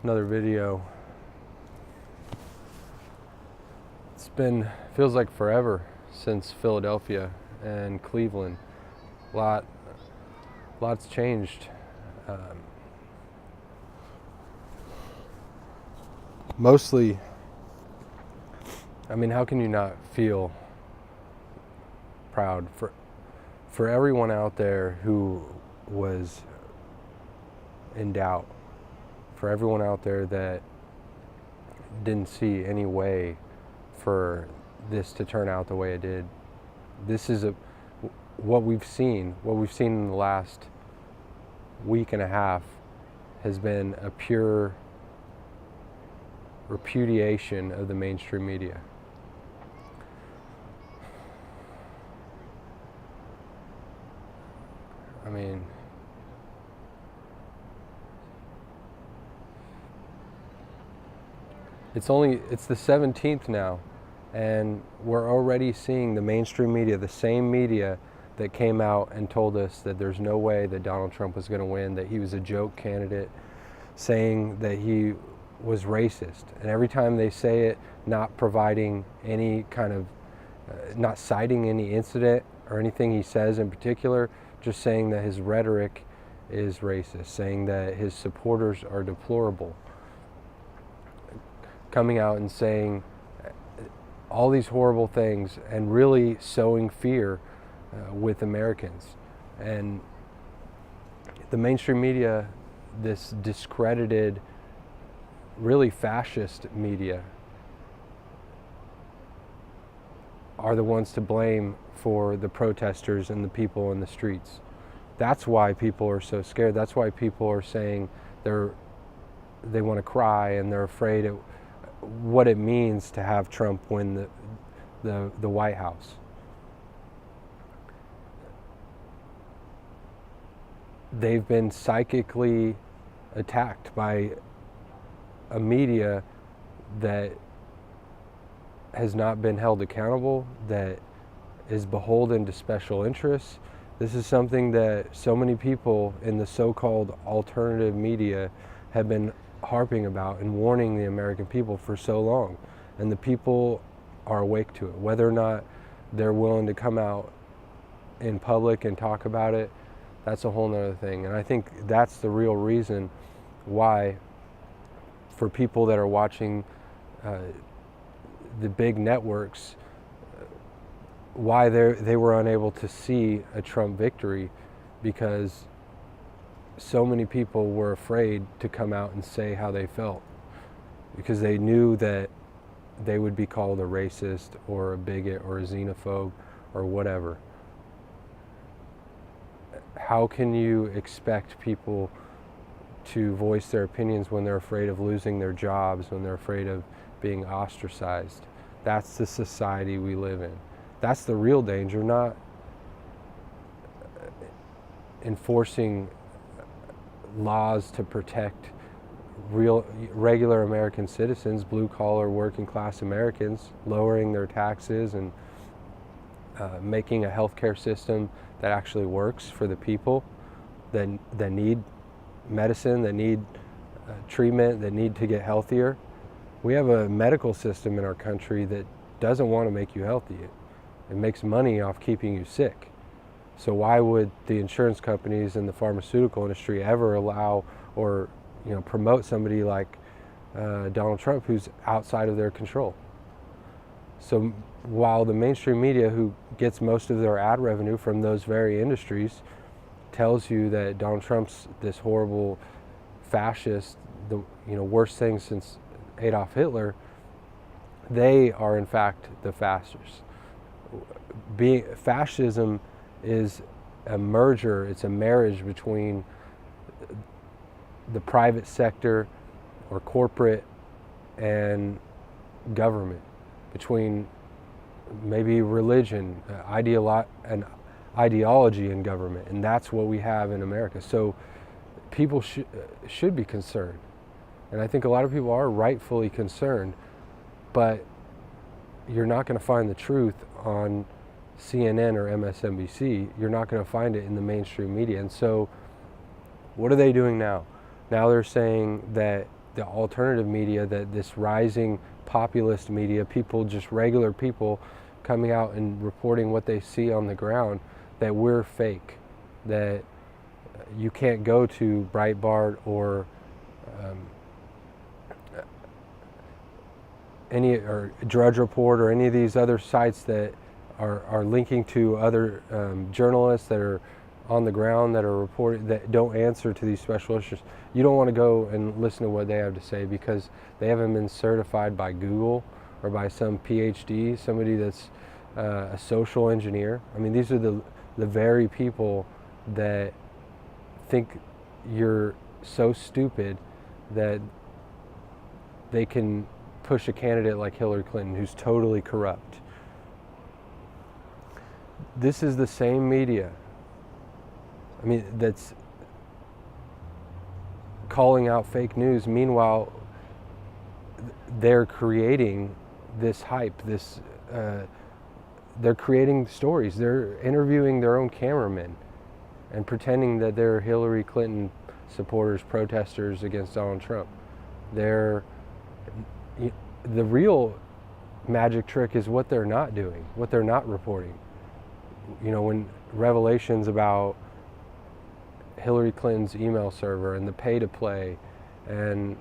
Another video. Feels like forever since Philadelphia and Cleveland. Lots changed. Mostly, I mean, how can you not feel proud for everyone out there who was in doubt, for everyone out there that didn't see any way for this to turn out the way it did. This is what we've seen in the last week and a half has been a pure repudiation of the mainstream media. I mean, it's the 17th now, and we're already seeing the mainstream media, the same media that came out and told us that there's no way that Donald Trump was going to win, that he was a joke candidate, saying that he was racist. And every time they say it, not providing any kind of, not citing any incident or anything he says in particular, just saying that his rhetoric is racist, saying that his supporters are deplorable. Coming out and saying all these horrible things and really sowing fear with Americans. And the mainstream media, this discredited, really fascist media, are the ones to blame for the protesters and the people in the streets. That's why people are so scared. That's why people are saying they want to cry and they're afraid of what it means to have Trump win the White House. They've been psychically attacked by a media that has not been held accountable, that is beholden to special interests. This is something that so many people in the so-called alternative media have been harping about and warning the American people for so long. And the people are awake to it. Whether or not they're willing to come out in public and talk about it, that's a whole nother thing. And I think that's the real reason why, for people that are watching the big networks, why they were unable to see a Trump victory, because so many people were afraid to come out and say how they felt, because they knew that they would be called a racist or a bigot or a xenophobe or whatever. How can you expect people to voice their opinions when they're afraid of losing their jobs, when they're afraid of being ostracized? That's the society we live in. That's the real danger, not enforcing laws to protect regular American citizens, blue-collar, working-class Americans, lowering their taxes and making a healthcare system that actually works for the people that need medicine, that need treatment, that need to get healthier. We have a medical system in our country that doesn't want to make you healthy. It makes money off keeping you sick. So why would the insurance companies and the pharmaceutical industry ever allow or promote somebody like Donald Trump, who's outside of their control? So while the mainstream media, who gets most of their ad revenue from those very industries, tells you that Donald Trump's this horrible fascist, the worst thing since Adolf Hitler, they are in fact the fascists. Fascism is a merger, it's a marriage between the private sector or corporate and government, between maybe religion, ideology and government, and that's what we have in America. So people should be concerned, and I think a lot of people are rightfully concerned, but you're not going to find the truth on CNN or MSNBC. You're not going to find it in the mainstream media. And so what are they doing now? Now they're saying that the alternative media, that this rising populist media, people, just regular people coming out and reporting what they see on the ground, that we're fake, that you can't go to Breitbart or or Drudge Report or any of these other sites that are linking to other journalists that are on the ground, that are reporting, that don't answer to these special issues. You don't want to go and listen to what they have to say, because they haven't been certified by Google or by some PhD, somebody that's a social engineer. I mean, these are the very people that think you're so stupid that they can push a candidate like Hillary Clinton, who's totally corrupt. This is the same media, I mean, that's calling out fake news. Meanwhile, they're creating this hype, they're creating stories. They're interviewing their own cameramen and pretending that they're Hillary Clinton supporters, protesters against Donald Trump. The real magic trick is what they're not doing, what they're not reporting. You know, when revelations about Hillary Clinton's email server and the pay-to-play and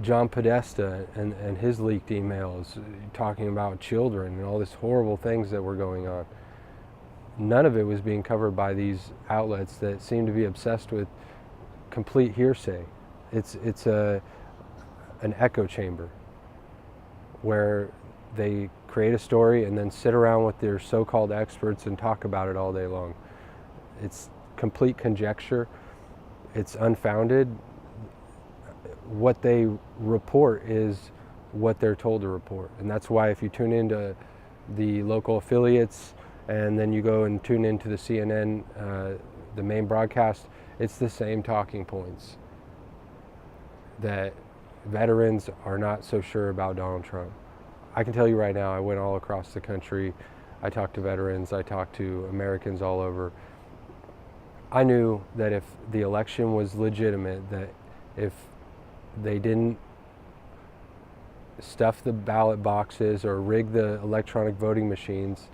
John Podesta and his leaked emails talking about children and all these horrible things that were going on, none of it was being covered by these outlets that seem to be obsessed with complete hearsay. It's an echo chamber where they create a story and then sit around with their so-called experts and talk about it all day long. It's complete conjecture. It's unfounded. What they report is what they're told to report. And that's why if you tune into the local affiliates and then you go and tune into the CNN, the main broadcast, it's the same talking points. That veterans are not so sure about Donald Trump. I can tell you right now, I went all across the country. I talked to veterans, I talked to Americans all over. I knew that if the election was legitimate, that if they didn't stuff the ballot boxes or rig the electronic voting machines,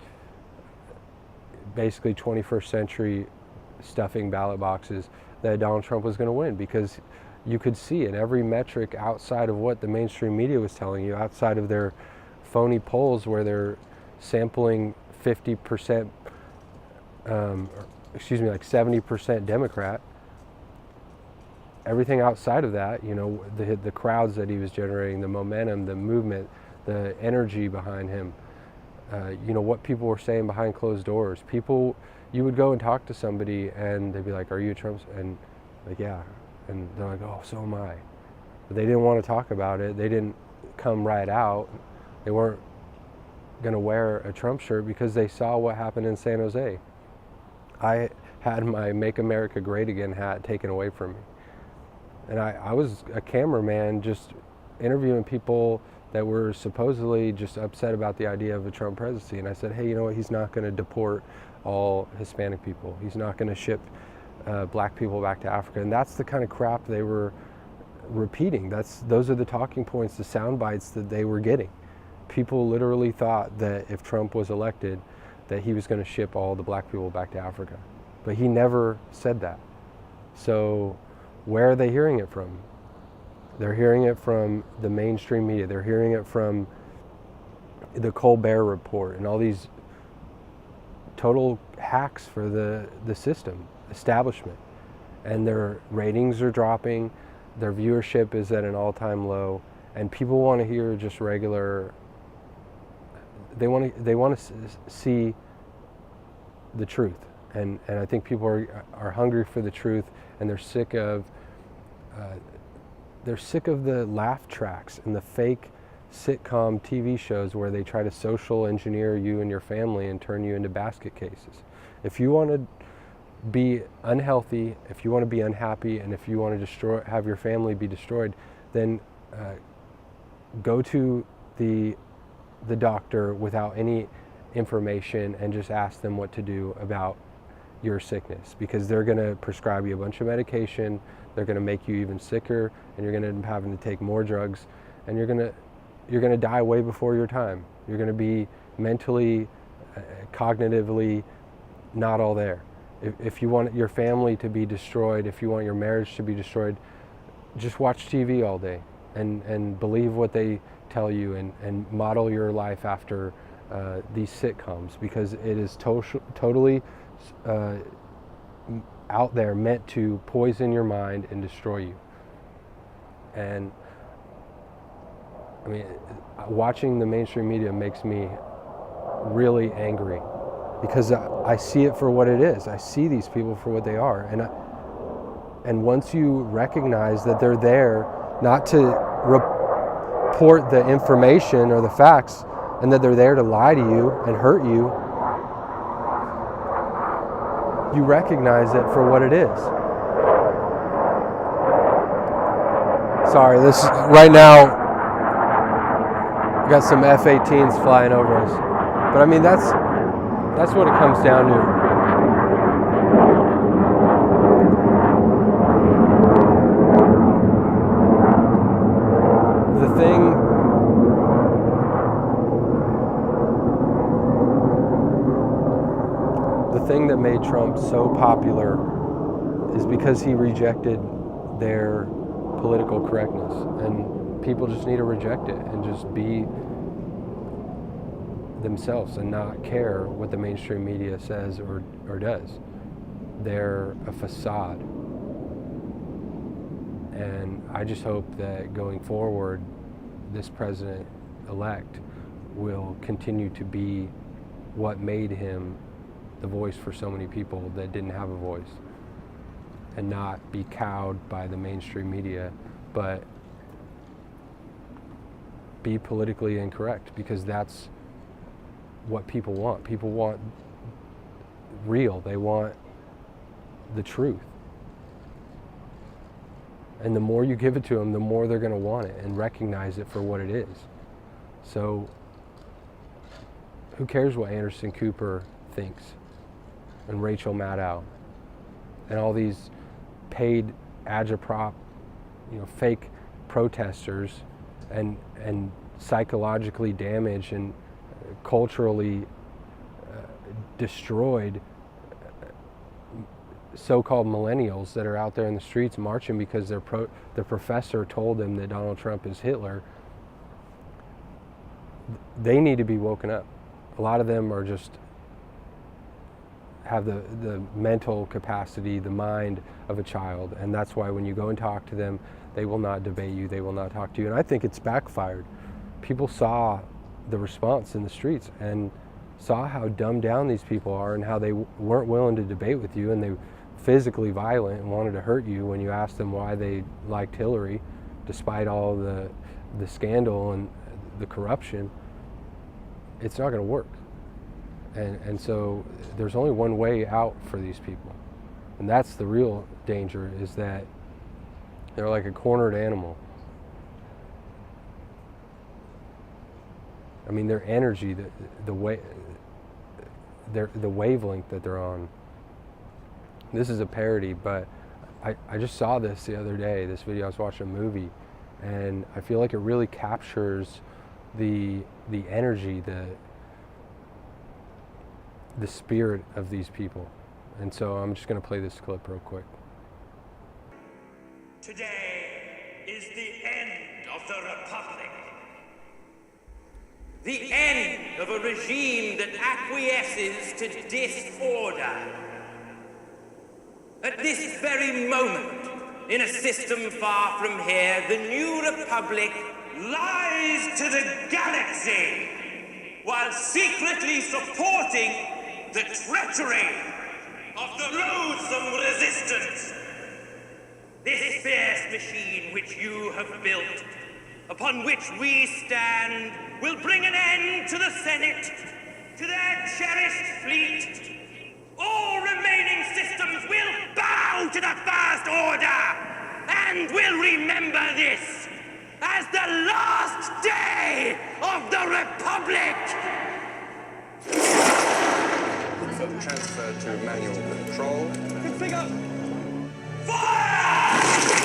basically 21st century stuffing ballot boxes, that Donald Trump was going to win, because you could see in every metric outside of what the mainstream media was telling you, outside of their phony polls where they're sampling 50%, like 70% Democrat. Everything outside of that, you know, the crowds that he was generating, the momentum, the movement, the energy behind him, you know, what people were saying behind closed doors. People, you would go and talk to somebody and they'd be like, "Are you a Trump?" And like, "Yeah." And they're like, "Oh, so am I." But they didn't want to talk about it. They didn't come right out. They weren't going to wear a Trump shirt because they saw what happened in San Jose. I had my Make America Great Again hat taken away from me. And I was a cameraman just interviewing people that were supposedly just upset about the idea of a Trump presidency. And I said, "Hey, you know what? He's not going to deport all Hispanic people. He's not going to ship black people back to Africa." And that's the kind of crap they were repeating. Those are the talking points, the sound bites that they were getting. People literally thought that if Trump was elected, that he was going to ship all the black people back to Africa. But he never said that. So where are they hearing it from? They're hearing it from the mainstream media. They're hearing it from the Colbert Report and all these total hacks for the system, establishment. And their ratings are dropping. Their viewership is at an all-time low. And people want to hear just regular, they want to see the truth. And I think people are hungry for the truth, and they're sick of the laugh tracks and the fake sitcom TV shows where they try to social engineer you and your family and turn you into basket cases. If you want to be unhealthy, if you want to be unhappy, and if you want to have your family be destroyed, then go to the doctor without any information and just ask them what to do about your sickness, because they're going to prescribe you a bunch of medication. They're going to make you even sicker, and you're going to end up having to take more drugs, and you're going to die way before your time. You're going to be mentally, cognitively not all there. If you want your family to be destroyed, if you want your marriage to be destroyed, just watch TV all day and believe what they tell you, and model your life after these sitcoms, because it is totally out there, meant to poison your mind and destroy you. And I mean, watching the mainstream media makes me really angry, because I see it for what it is. I see these people for what they are, and once you recognize that they're there not to report the information or the facts, and that they're there to lie to you and hurt you, you recognize it for what it is. Sorry, this right now we got some F-18s flying over us, but I mean that's what it comes down to. The thing that made Trump so popular is because he rejected their political correctness, and people just need to reject it and just be themselves and not care what the mainstream media says or does. They're a facade. And I just hope that going forward, this president-elect will continue to be what made him the voice for so many people that didn't have a voice, and not be cowed by the mainstream media, but be politically incorrect, because that's what people want. People want real. They want the truth. And the more you give it to them, the more they're going to want it and recognize it for what it is. So who cares what Anderson Cooper thinks, and Rachel Maddow, and all these paid agitprop, fake protesters, and psychologically damaged and culturally destroyed so-called millennials that are out there in the streets marching because their professor told them that Donald Trump is Hitler. They need to be woken up. A lot of them are just have the mental capacity, the mind of a child, and that's why when you go and talk to them, they will not debate you, they will not talk to you. And I think it's backfired. People saw the response in the streets and saw how dumbed down these people are, and how they weren't willing to debate with you, and they physically violent and wanted to hurt you when you asked them why they liked Hillary, despite all the scandal and the corruption. It's not going to work. And so there's only one way out for these people. And that's the real danger, is that they're like a cornered animal. I mean, their energy, the wavelength that they're on. This is a parody, but I just saw this the other day, this video. I was watching a movie, and I feel like it really captures the energy, the spirit of these people. And so I'm just going to play this clip real quick. Today is the end of the Republic. The end of a regime that acquiesces to disorder. At this very moment, in a system far from here, the new Republic lies to the galaxy, while secretly supporting the treachery of the loathsome resistance. This fierce machine which you have built, upon which we stand, will bring an end to the Senate, to their cherished fleet. All remaining systems will bow to the First Order, and will remember this as the last day of the Republic. Transfer to manual control. Fire!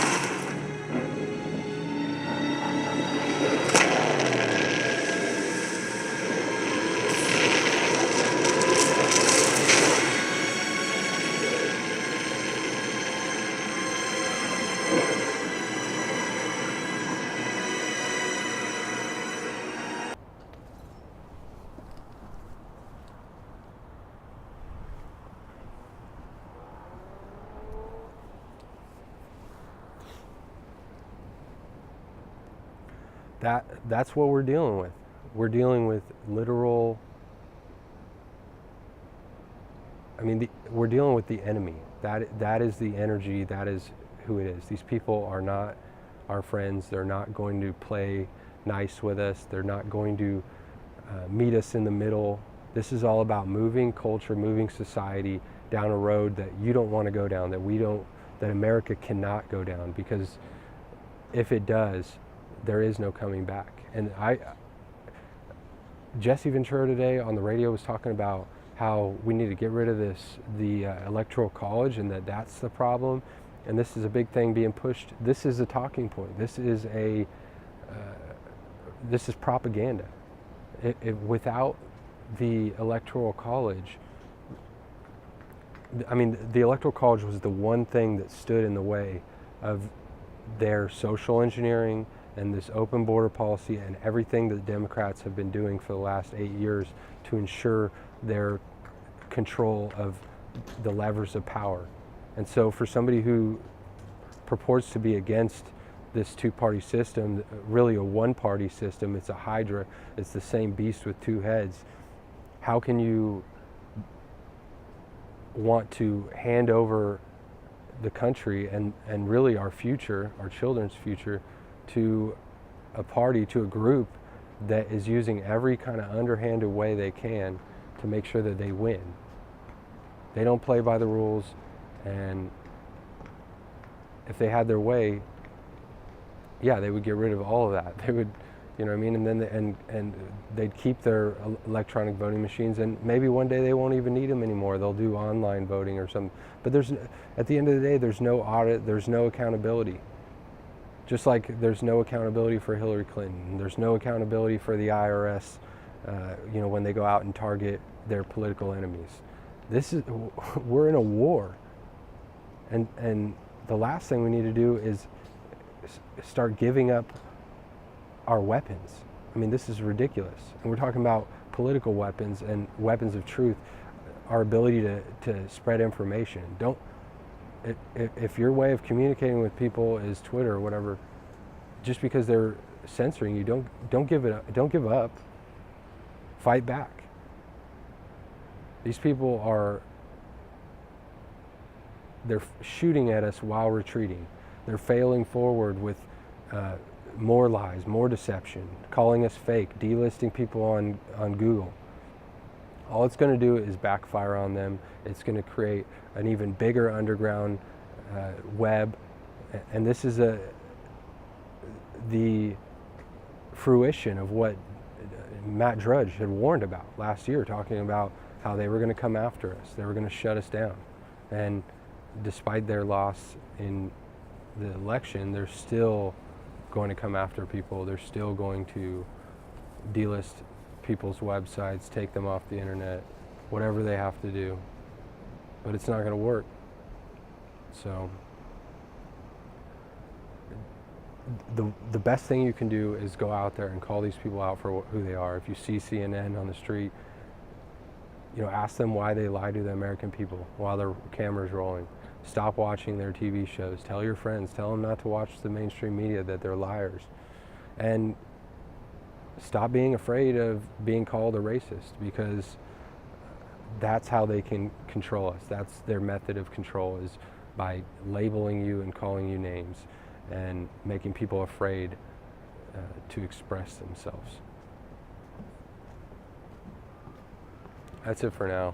that's what we're dealing with. We're dealing with literal. I mean, we're dealing with the enemy. That is the energy. That is who it is. These people are not our friends. They're not going to play nice with us. They're not going to meet us in the middle. This is all about moving culture, moving society down a road that you don't want to go down, that America cannot go down, because if it does, there is no coming back. And Jesse Ventura today on the radio was talking about how we need to get rid of the electoral college, and that's the problem. And this is a big thing being pushed. This is a talking point. This is propaganda. Without the electoral college, I mean, the electoral college was the one thing that stood in the way of their social engineering and this open border policy and everything that the Democrats have been doing for the last 8 years to ensure their control of the levers of power. And so for somebody who purports to be against this two-party system, really a one-party system, it's a hydra, it's the same beast with two heads, how can you want to hand over the country and really our future, our children's future, to a party, to a group that is using every kind of underhanded way they can to make sure that they win? They don't play by the rules, and if they had their way, yeah, they would get rid of all of that. They would, you know what I mean? And then and they'd keep their electronic voting machines, and maybe one day they won't even need them anymore. They'll do online voting or something. But at the end of the day, there's no audit, there's no accountability. Just like there's no accountability for Hillary Clinton, there's no accountability for the IRS, when they go out and target their political enemies. We're in a war, and the last thing we need to do is start giving up our weapons. I mean, this is ridiculous. And we're talking about political weapons and weapons of truth, our ability to spread information. If your way of communicating with people is Twitter or whatever, just because they're censoring you, don't give it up. Don't give up. Fight back. These people they're shooting at us while retreating. They're failing forward with more lies, more deception, calling us fake, delisting people on Google. All it's going to do is backfire on them. It's going to create an even bigger underground web. And this is the fruition of what Matt Drudge had warned about last year, talking about how they were going to come after us. They were going to shut us down. And despite their loss in the election, they're still going to come after people. They're still going to delist people's websites, take them off the internet, whatever they have to do. But it's not going to work. So the best thing you can do is go out there and call these people out for who they are. If you see CNN on the street, ask them why they lie to the American people while their camera's rolling. Stop watching their TV shows. Tell your friends, tell them not to watch the mainstream media, that they're liars. And stop being afraid of being called a racist, because that's how they can control us. That's their method of control, is by labeling you and calling you names and making people afraid to express themselves. That's it for now.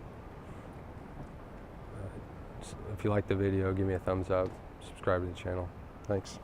If you like the video, give me a thumbs up, subscribe to the channel. Thanks.